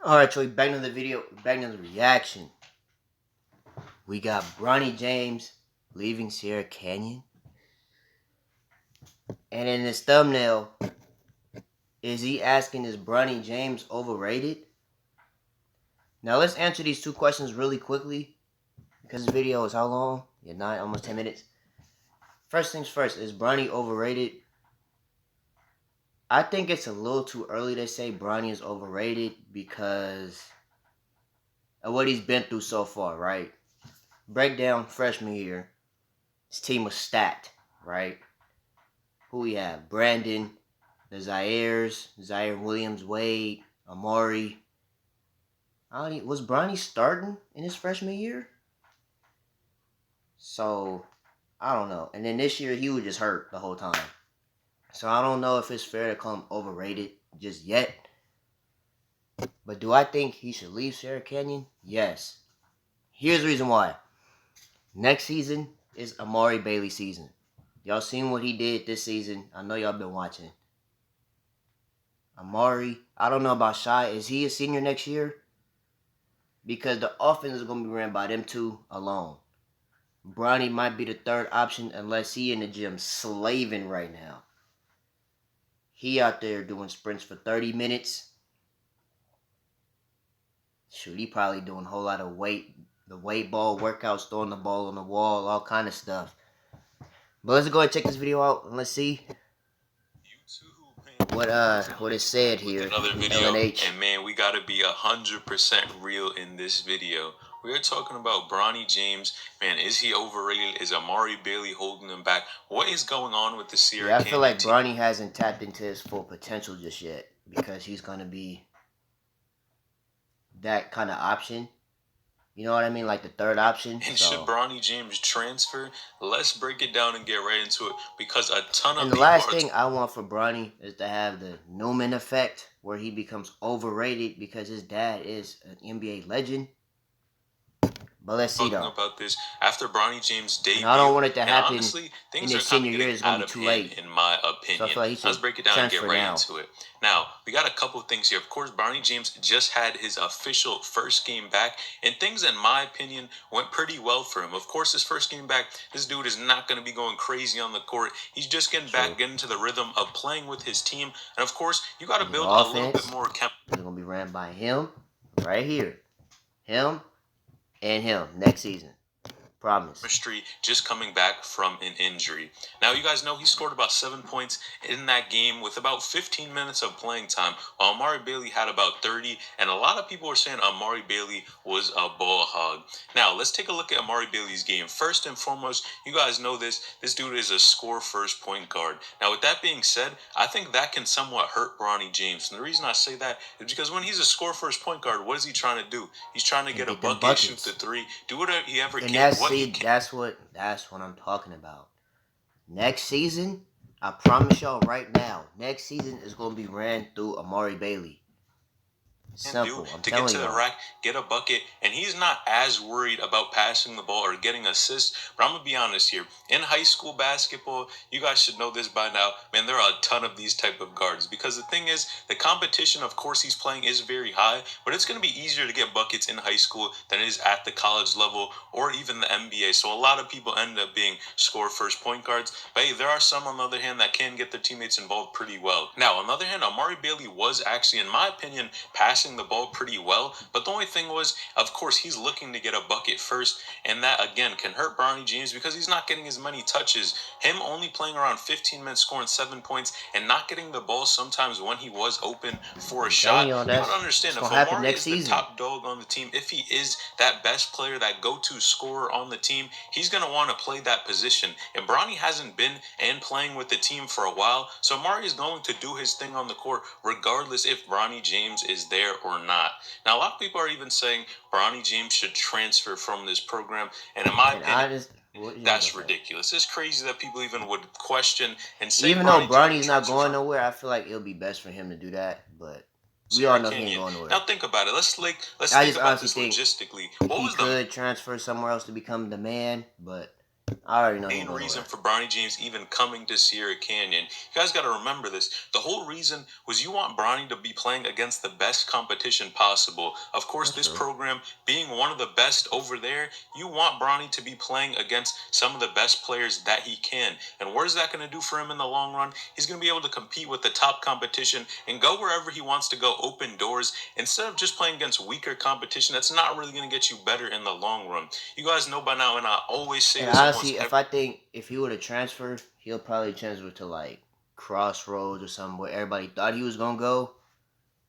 Alright, Troy, back to the video, back to the reaction. We got Bronny James leaving Sierra Canyon. And in this thumbnail, is he asking, is Bronny James overrated? Now let's answer these two questions really quickly, because this video is how long? Yeah, almost 10 minutes. First things first, is Bronny overrated? I think it's a little too early to say Bronny is overrated because of what he's been through so far, right? Breakdown freshman year, his team was stacked, right? Who we have? Brandon, the Zaire Williams, Wade, Amari. Was Bronny starting in his freshman year? So, I don't know. And then this year, he was just hurt the whole time. So, I don't know if it's fair to call him overrated just yet. But do I think he should leave Sierra Canyon? Yes. Here's the reason why. Next season is Amari Bailey season. Y'all seen what he did this season. I know y'all been watching. Amari, I don't know about Shy. Is he a senior next year? Because the offense is going to be ran by them two alone. Bronny might be the third option unless he in the gym slaving right now. He out there doing sprints for 30 minutes. Shoot, he probably doing a whole lot of the weight ball workouts, throwing the ball on the wall, all kind of stuff. But let's go ahead and check this video out and let's see what is said here. Another video, and man, we gotta be 100% real in this video. We are talking about Bronny James. Man, is he overrated? Is Amari Bailey holding him back? What is going on with the Sierra Canyon I feel like team? Bronny hasn't tapped into his full potential just yet because he's gonna be that kind of option. You know what I mean? Like the third option. And should Bronny James transfer? Let's break it down and get right into it because a ton of And the last thing I want for Bronny is to have the Newman effect where he becomes overrated because his dad is an NBA legend. But let's see though. About this after Bronny James' debut, and I don't want it to happen. Honestly, things in are his senior year is going to be too late, in my opinion. So I feel like let's break it down and get right into it. Now, we got a couple of things here. Of course, Bronny James just had his official first game back, and things, in my opinion, went pretty well for him. Of course, his first game back, this dude is not going to be going crazy on the court. He's just getting back, getting to the rhythm of playing with his team, and of course, you got to build a little bit more chemistry. It's going to be ran by him right here, him and him next season. Promise. Chemistry just coming back from an injury. Now, you guys know he scored about 7 points in that game with about 15 minutes of playing time, while Amari Bailey had about 30, and a lot of people were saying Amari Bailey was a ball hog. Now, let's take a look at Amari Bailey's game. First and foremost, you guys know this dude is a score-first point guard. Now, with that being said, I think that can somewhat hurt Bronny James, and the reason I say that is because when he's a score-first point guard, what is he trying to do? He's trying to get a bucket, shoot the three, do whatever he ever can. That's what I'm talking about. Next season, I promise y'all right now, next season is going to be ran through Amari Bailey. Simple. I'm to get to the rack, get a bucket, and he's not as worried about passing the ball or getting assists. But I'm gonna be honest here. In high school basketball, you guys should know this by now. Man, there are a ton of these type of guards because the thing is, the competition, of course, he's playing is very high, but it's gonna be easier to get buckets in high school than it is at the college level or even the NBA. So a lot of people end up being score first point guards. But hey, there are some on the other hand that can get their teammates involved pretty well. Now, on the other hand, Amari Bailey was actually, in my opinion, passing the ball pretty well, but the only thing was, of course, he's looking to get a bucket first, and that again can hurt Bronny James because he's not getting as many touches. Him only playing around 15 minutes, scoring 7 points, and not getting the ball sometimes when he was open for a shot. You gotta understand, if Amari is the top dog on the team, if he is that best player, that go-to scorer on the team, he's gonna want to play that position. And Bronny hasn't been and playing with the team for a while, so Amari is going to do his thing on the court regardless if Bronny James is there or not. Now, a lot of people are even saying Bronny James should transfer from this program, and in my opinion, that's ridiculous. It's crazy that people even would question and say, even though Bronny's not going nowhere, I feel like it'll be best for him to do that, but we all know he ain't going nowhere. Now think about it. Let's think about this logistically. He could transfer somewhere else to become the man, but I already know he Main ain't going reason nowhere. for Bronny James even coming to Sierra Canyon. You guys got to remember this. The whole reason was you want Bronny to be playing against the best competition possible. Of course, That's this true. program being one of the best over there, you want Bronny to be playing against some of the best players that he can. And what is that going to do for him in the long run? He's going to be able to compete with the top competition and go wherever he wants to go, open doors, instead of just playing against weaker competition. That's not really going to get you better in the long run. You guys know by now, and I always say And this almost honestly, if he would have transferred, he'll probably transfer to like Crossroads or something where everybody thought he was gonna go.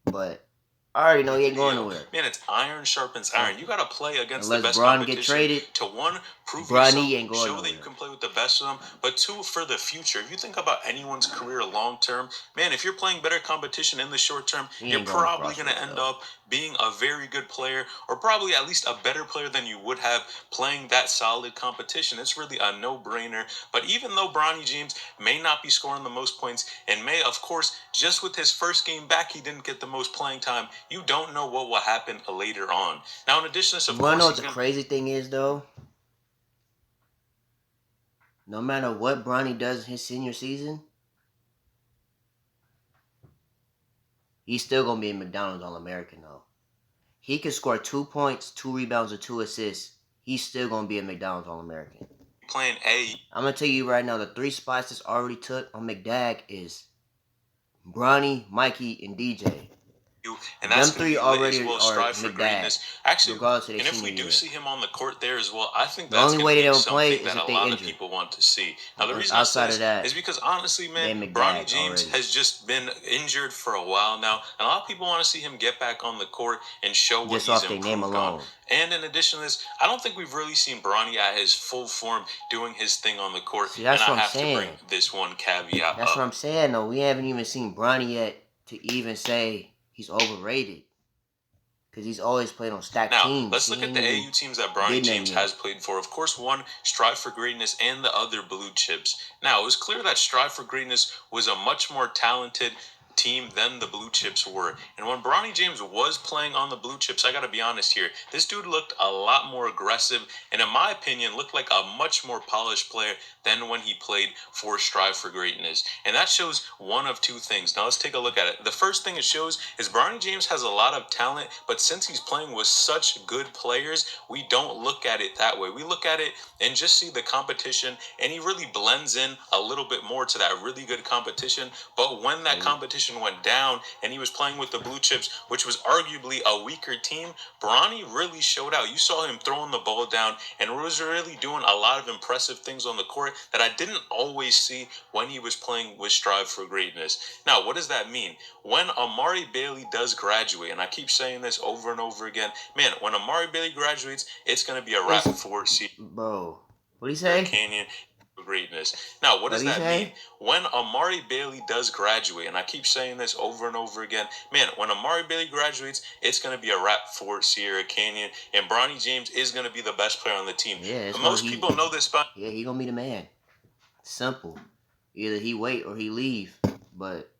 But I already know he ain't going nowhere. Man, it's iron sharpens So iron. You got to play against the unless best Braun get competition traded, to one, prove yourself, Bronny ain't going show that you nowhere. can play with the best of them, but two, for the future. If you think about anyone's career long term, man, if you're playing better competition in the short term, He you're ain't going to probably going to Crossroads end though. up being a very good player, or probably at least a better player than you would have playing that solid competition. It's really a no-brainer. But even though Bronny James may not be scoring the most points, and may, of course, just with his first game back, he didn't get the most playing time, you don't know what will happen later on. Now, in addition to this, You of wanna know course, what he's the going to... crazy thing is though? No matter what Bronny does in his senior season, he's still gonna be a McDonald's All-American though. He can score 2 points, 2 rebounds, or 2 assists. He's still gonna be a McDonald's All-American. playing A. I'm gonna tell you right now, the 3 spots that's already took on McDag is Bronny, Mikey, and DJ. And that's Them going to three be lit as already well. are Strive for McDag, greatness. Actually, regardless of their and if we senior do year. see him on the court there as well, I think The that's only going to way they be don't play something is that a if they lot of injured. people want to see. Now, the reason I say Outside of this is that, because honestly, man, they Bronny McDag James already. has just been injured for a while now, and a lot of people want to see him get back on the court and show what Just he's off their name improved on. alone. And in addition to this, I don't think we've really seen Bronny at his full form doing his thing on the court. See, And that's I what I'm have to bring saying. this one caveat That's what up. I'm saying, though. We haven't even seen Bronny yet to even say he's overrated. Because he's always played on stacked Now, teams. let's He look at ain't the even AU teams that Bronny did nothing James has yet. played for. Of course, one, Strive for Greatness, and the other, Blue Chips. Now, it was clear that Strive for Greatness was a much more talented team than the Blue Chips were. And when Bronny James was playing on the Blue Chips, I gotta be honest here, this dude looked a lot more aggressive, and in my opinion, looked like a much more polished player than when he played for Strive for Greatness. And that shows one of two things. Now, let's take a look at it. The first thing it shows is Bronny James has a lot of talent, but since he's playing with such good players, we don't look at it that way. We look at it and just see the competition, and he really blends in a little bit more to that really good competition. But when that competition went down and he was playing with the Blue Chips, which was arguably a weaker team, Bronny really showed out. You saw him throwing the ball down and was really doing a lot of impressive things on the court that I didn't always see when he was playing with Strive for Greatness. Now, what does that mean? When Amari Bailey does graduate, and I keep saying this over and over again, man, when Amari Bailey graduates, it's going to be a wrap for Bro, what'd he Sierra say? Canyon greatness. Now, what does What'd he that mean? say? When Amari Bailey does graduate, and I keep saying this over and over again, man, when Amari Bailey graduates, it's going to be a wrap for Sierra Canyon, and Bronny James is going to be the best player on the team. Yeah, it's gonna Most people know this by yeah, he gonna be the man. Simple. Either he wait or he leave. But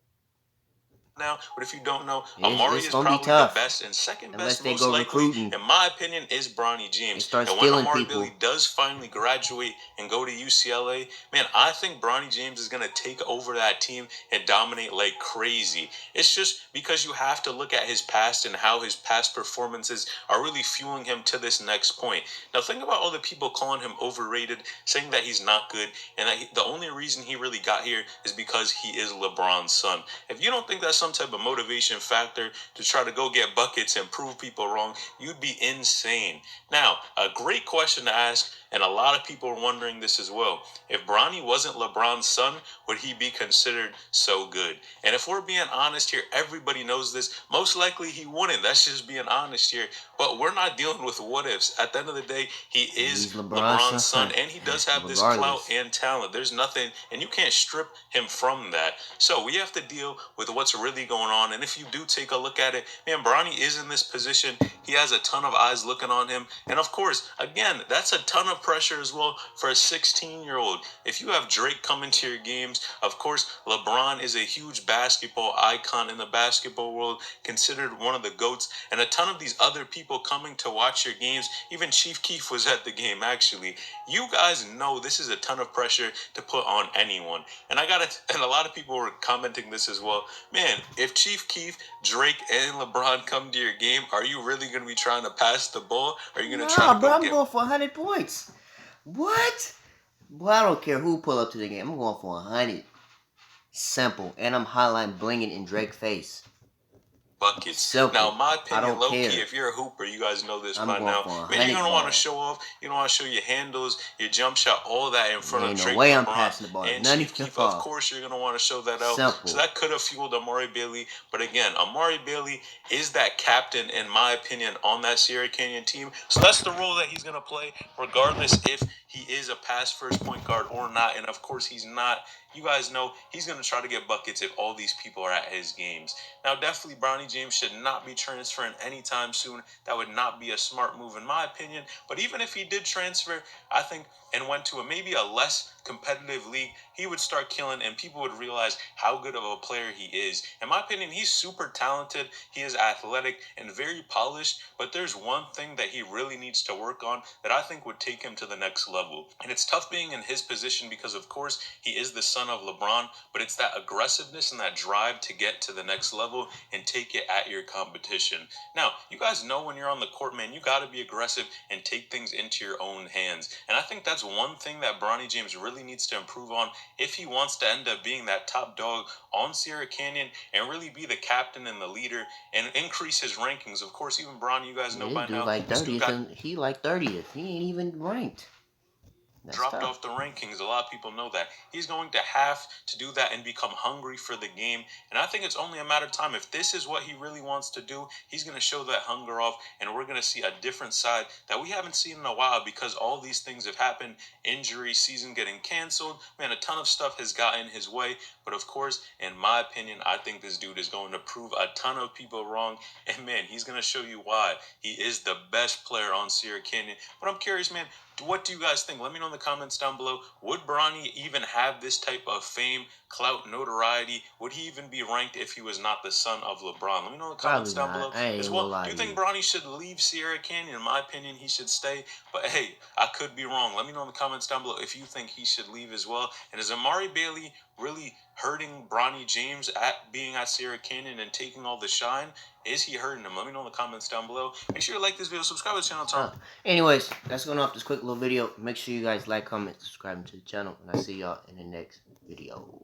now, but if you don't know, it's, Amari it's is gonna be probably the tough best, and second unless best, they most go likely, recruiting in my opinion, is Bronny and James. start And when stealing Amari people. Bailey does finally graduate and go to UCLA, man, I think Bronny James is going to take over that team and dominate like crazy. It's just because you have to look at his past and how his past performances are really fueling him to this next point. Now, think about all the people calling him overrated, saying that he's not good, and that the only reason he really got here is because he is LeBron's son. If you don't think that's some type of motivation factor to try to go get buckets and prove people wrong, you'd be insane. Now, a great question to ask, and a lot of people are wondering this as well. If Bronny wasn't LeBron's son, would he be considered so good? And if we're being honest here, everybody knows this. Most likely he wouldn't. That's just being honest here. But we're not dealing with what ifs. At the end of the day, he is He's LeBron's LeBron's son, son. and he does have this clout Regardless. and talent. There's nothing, and you can't strip him from that. So we have to deal with what's really really going on. And if you do take a look at it, man, Bronny is in this position. He has a ton of eyes looking on him. And of course, again, that's a ton of pressure as well for a 16-year-old. If you have Drake coming to your games, of course, LeBron is a huge basketball icon in the basketball world, considered one of the GOATs, and a ton of these other people coming to watch your games. Even Chief Keef was at the game, actually. You guys know this is a ton of pressure to put on anyone. And and a lot of people were commenting this as well. Man, if Chief Keef, Drake, and LeBron come to your game, are you really going to be trying to pass the ball? Or are you going to try to bro, go I'm get... going for 100 points. What? Boy, I don't care who pull up to the game. I'm going for 100. Simple. And I'm highlighting blinging in Drake's face. buckets. Simple. Now, in my I opinion, don't low care. key, if you're a hooper, you guys know this I'm by going now. for a Man, you're 100 gonna want ball. to show off. You're gonna want to show your handles, your jump shot, all that in front There of ain't no Drake, way I'm LeBron, passing the ball. and None Chief of Keef. y'all. Of course, you're gonna want to show that out. Simple. So that could have fueled Amari Bailey. But again, Amari Bailey is that captain, in my opinion, on that Sierra Canyon team. So that's the role that he's gonna play, regardless if he is a pass first point guard or not. And of course, he's not. You guys know he's going to try to get buckets if all these people are at his games. Now, definitely, Bronny James should not be transferring anytime soon. That would not be a smart move, in my opinion. But even if he did transfer, I think, and went to maybe a less competitive league, he would start killing and people would realize how good of a player he is. In my opinion, he's super talented. He is athletic and very polished. But there's one thing that he really needs to work on that I think would take him to the next level. And it's tough being in his position because, of course, he is the son of LeBron, but it's that aggressiveness and that drive to get to the next level and take it at your competition. Now, you guys know when you're on the court, man, you got to be aggressive and take things into your own hands. And I think that's one thing that Bronny James really needs to improve on if he wants to end up being that top dog on Sierra Canyon and really be the captain and the leader and increase his rankings. Of course, even Bronny, you guys know by now, like this dude 30th, got and he like 30th. He ain't even ranked. That's dropped tough. off the rankings. A lot of people know that. He's going to have to do that and become hungry for the game. And I think it's only a matter of time. If this is what he really wants to do, he's going to show that hunger off, and we're going to see a different side that we haven't seen in a while because all these things have happened. Injury, season getting canceled. Man, a ton of stuff has gotten in his way. But of course, in my opinion, I think this dude is going to prove a ton of people wrong. And man, he's going to show you why he is the best player on Sierra Canyon. But I'm curious, man, what do you guys think? Let me know in the comments down below. Would Bronny even have this type of fame, clout, notoriety? Would he even be ranked if he was not the son of LeBron? Let me know in the comments down below as well. Do you think Bronny should leave Sierra Canyon? In my opinion, he should stay. But hey, I could be wrong. Let me know in the comments down below if you think he should leave as well. And is Amari Bailey really hurting Bronny James at being at Sierra Canyon and taking all the shine? Is he hurting him? Let me know in the comments down below. Make sure you like this video, subscribe to the channel. Anyways, that's going off this quick little video. Make sure you guys like, comment, subscribe to the channel, and I'll see y'all in the next video.